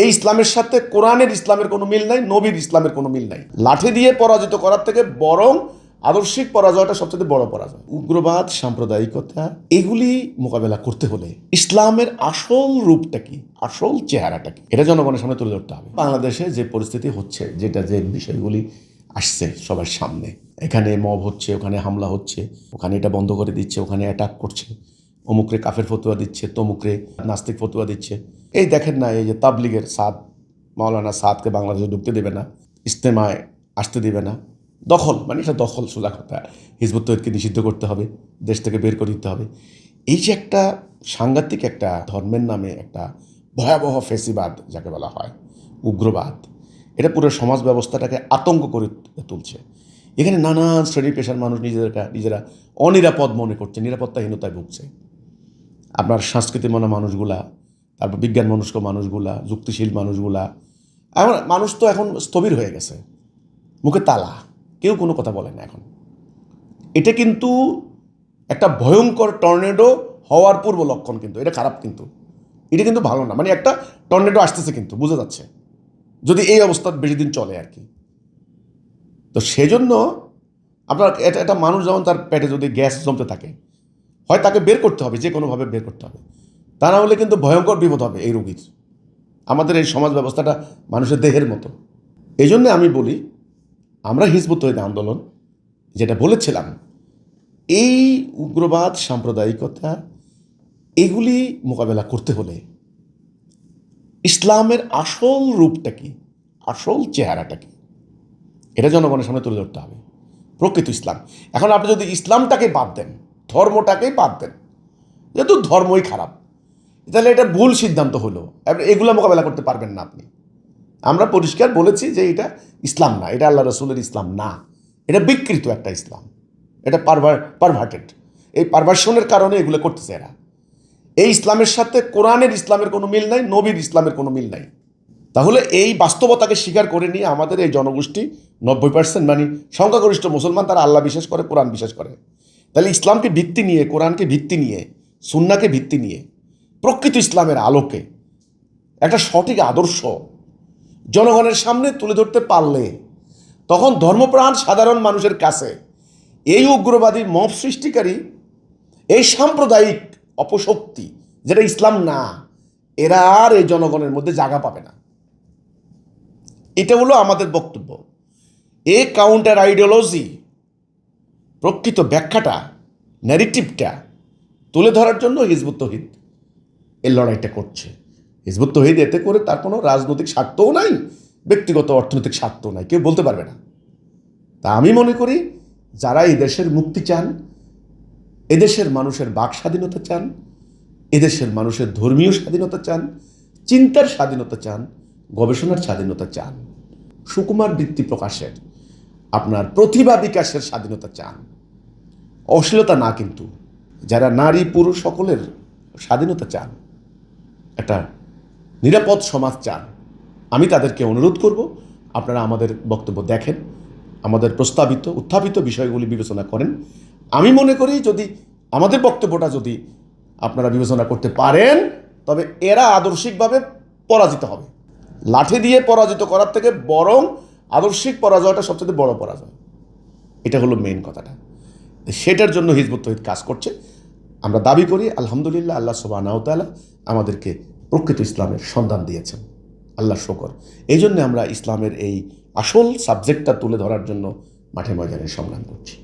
এই ইসলামের সাথে কোরআনের ইসলামের কোনো মিল নাই, নবীর ইসলামের কোনো মিল নাই। লাঠি দিয়ে পরাজিত করার থেকে বরং আদর্শিক পরাজয়টা সবচেয়ে বড় পরাজয়। উগ্রবাদ, সাম্প্রদায়িকতা, এগুলি মোকাবেলা করতে হলে ইসলামের আসল রূপটা কি, আসল চেহারাটা কি, এটা জনগণের সামনে তুলে ধরতে হবে। বাংলাদেশে যে পরিস্থিতি হচ্ছে, যে বিষয়গুলি আসছে সবার সামনে, এখানে মব হচ্ছে, ওখানে হামলা হচ্ছে, ওখানে এটা বন্ধ করে দিচ্ছে, ওখানে অ্যাটাক করছে, অমুকরে কাফের ফতুয়া দিচ্ছে, তমুকরে নাস্তিক ফতুয়া দিচ্ছে। এই দেখেন না, এই যে তাবলিগের সাদ, মাওলানা সাদকে বাংলাদেশে ঢুকতে দেবে না, ইজতেমায় আসতে দেবে না। দখল, মানে এটা দখল, সোজা কথা। হিজবুত তৌহিদকে নিষিদ্ধ করতে হবে, দেশ থেকে বের করে দিতে হবে। এই যে একটা সাংঘাতিক একটা ধর্মের নামে একটা ভয়াবহ ফেসিবাদ যাকে বলা হয়, উগ্রবাদ, এটা পুরো সমাজ ব্যবস্থাটাকে আতঙ্ক করে তুলছে। এখানে নানান শ্রেণী পেশার মানুষ নিজেরা অনিরাপদ মনে করছে, নিরাপত্তাহীনতায় ভুগছে। আপনার সংস্কৃতি মনা মানুষগুলা, তারপর বিজ্ঞান মনস্ক মানুষগুলা, যুক্তিশীল মানুষগুলা, এখন মানুষ তো এখন স্থবির হয়ে গেছে, মুখে তালা, কেউ কোনো কথা বলে না এখন। এটা কিন্তু একটা ভয়ঙ্কর টর্নেডো হওয়ার পূর্ব লক্ষণ, কিন্তু এটা খারাপ, কিন্তু এটা কিন্তু ভালো না। মানে একটা টর্নেডো আসতেছে কিন্তু বোঝা যাচ্ছে, যদি এই অবস্থা বেশি দিন চলে আর কি। তো সেজন্য আপনার এটা মানুষ যেমন তার পেটে যদি গ্যাস জমতে থাকে, হয় তাকে বের করতে হবে, যে কোনোভাবে বের করতে হবে, তা না হলে কিন্তু ভয়ঙ্কর বিপদ হবে এই রোগীর। আমাদের এই সমাজ ব্যবস্থাটা মানুষের দেহের মতো। এই জন্যে আমি বলি, আমরা হিজবুত তৌহিদ আন্দোলন যেটা বলেছিলাম, এই উগ্রবাদ, সাম্প্রদায়িকতা, এগুলি মোকাবেলা করতে হলে ইসলামের আসল রূপটা কি, আসল চেহারাটা কি, এটা জনগণের সামনে তুলে ধরতে হবে, প্রকৃত ইসলাম। এখন আপনি যদি ইসলামটাকে বাদ দেন, ধর্মটাকেই বাদ দেন, যেহেতু ধর্মই খারাপ, তাহলে এটা ভুল সিদ্ধান্ত হলো। এগুলো মোকাবেলা করতে পারবেন না আপনি। আমরা পরিষ্কার বলেছি যে এটা ইসলাম না, এটা আল্লাহ রসুলের ইসলাম না, এটা বিকৃত একটা ইসলাম, এটা পারভার্টেড। এই পারভার্সনের কারণে এগুলো করতেছে এরা। এই ইসলামের সাথে কোরআনের ইসলামের কোনো মিল নাই, নবীর ইসলামের কোনো মিল নাই। তাহলে এই বাস্তবতাকে স্বীকার করে নিয়ে আমাদের এই জনগোষ্ঠী 90% মানে সংখ্যাগরিষ্ঠ মুসলমান, তারা আল্লাহ বিশ্বাস করে, কোরআন বিশ্বাস করে। তাহলে ইসলামকে ভিত্তি নিয়ে, কোরআনকে ভিত্তি নিয়ে, সুন্নাহকে ভিত্তি নিয়ে, প্রকৃত ইসলামের আলোকে একটা সঠিক আদর্শ জনগণের সামনে তুলে ধরতে পারলে, তখন ধর্মপ্রাণ সাধারণ মানুষের কাছে এই উগ্রবাদী মব সৃষ্টিকারী, এই সাম্প্রদায়িক অপশক্তি যেটা ইসলাম না, এরা আর এই জনগণের মধ্যে জায়গা পাবে না। এটা হলো আমাদের বক্তব্য। এই কাউন্টার আইডিওলজি, প্রকৃত ব্যাখ্যাটা, ন্যারেটিভটা তুলে ধরার জন্য হিজবুত তৌহিদ এই লড়াইটা করছে। হিজবুত তৌহিদ এতে করে তার কোনো রাজনৈতিক স্বার্থও নাই, ব্যক্তিগত অর্থনৈতিক স্বার্থও নাই, কেউ বলতে পারবে না। তা আমি মনে করি, যারা এই দেশের মুক্তি চান, এদেশের মানুষের বাক স্বাধীনতা চান, এদেশের মানুষের ধর্মীয় স্বাধীনতা চান, চিন্তার স্বাধীনতা চান, গবেষণার স্বাধীনতা চান, সুকুমার বৃত্তি প্রকাশের, আপনার প্রতিভা বিকাশের স্বাধীনতা চান, অশ্লীলতা না, কিন্তু যারা নারী পুরুষ সকলের স্বাধীনতা চান, একটা নিরাপদ সমাজ চান, আমি তাদেরকে অনুরোধ করব, আপনারা আমাদের বক্তব্য দেখেন, আমাদের প্রস্তাবিত উত্থাপিত বিষয়গুলি বিবেচনা করেন। আমি মনে করি, যদি আমাদের বক্তব্যটা যদি আপনারা বিবেচনা করতে পারেন, তবে এরা আদর্শিকভাবে পরাজিত হবে। লাঠি দিয়ে পরাজিত করার থেকে বরং আদর্শিক পরাজয়টা সবচেয়ে বড় পরাজয়। এটা হলো মেইন কথাটা। সেটার জন্য হিজবুত তৌহিদ কাজ করছে। আমরা দাবি করি, আলহামদুলিল্লাহ, আল্লাহ সুবহানাহু ওয়া তাআলা আমাদেরকে প্রকৃত ইসলামের সন্ধান দিয়েছেন, আল্লাহ শুকর। এই জন্য আমরা ইসলামের এই আসল সাবজেক্টটা তুলে ধরার জন্য মাঠে ময়দানে সংগ্রাম করছি।